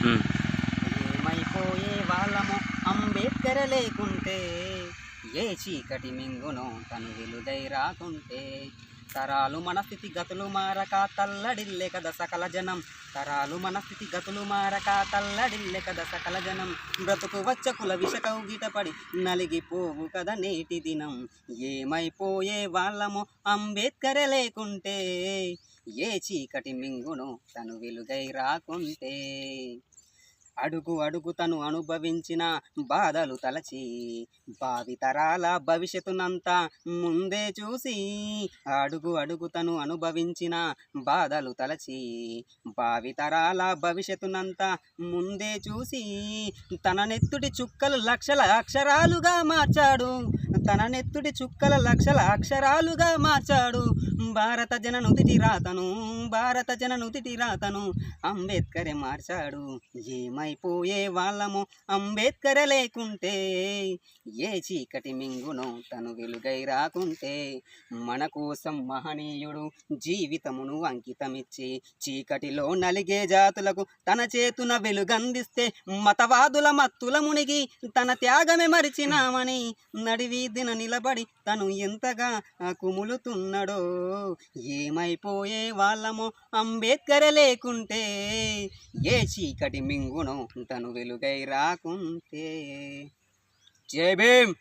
ఉమ్. ఏమైపోయే వాళ్ళము అంబేద్కర్ లేకుంటే, ఏ చీకటి మింగునో తను వెలుగై రాకుంటే. తరాలు మన స్థితి గతులు మారక తల్లడిల్లే కదా సకల జనం. తరాలు మన స్థితి గతులు మారక తల్లడిల్లే కదా సకల జనం. బ్రతుకు వచ్చకుల విషకౌగిటపడి నలిగిపోవు కదా నేటి దినం. ఏమైపోయే వాళ్ళము అంబేద్కర్ లేకుంటే, ఏ చీకటి మింగునో తను వెలుగై రాకుంటే. అడుగు అడుగు తను అనుభవించిన బాధలు తలచి, భావితరాల భవిష్యత్తునంతా ముందే చూసి. అడుగు అడుగు తను అనుభవించిన బాధలు తలచి, భావితరాల భవిష్యత్తునంతా ముందే చూసి. తన నెత్తుడి చుక్కలు లక్షల అక్షరాలుగా మార్చాడు. తన నెత్తుడి చుక్కల లక్షల అక్షరాలుగా మార్చాడు. భారత జన నుదిటి రాతను, భారత జన నుదిటి రాతను అంబేద్కరే మార్చాడు. ఏమైపోయే వాళ్ళము అంబేద్కర్ లేకుంటే, ఏ చీకటి మింగునో తను వెలుగై రాకుంటే. మన కోసం మహనీయుడు జీవితమును అంకితమిచ్చి, చీకటిలో నలిగే జాతులకు తన చేతున వెలుగందిస్తే, మతవాదుల మత్తుల మునిగి తన త్యాగమే మరిచినామని నడివీధిన నిలబడి తను ఎంతగా కుములుతున్నాడో. ఏమైపోయే వాళ్ళము అంబేద్కర్ లేకుంటే, ఏ చీకటి మింగునో తను వెలుగై రాకుంటే. జై భీమ్.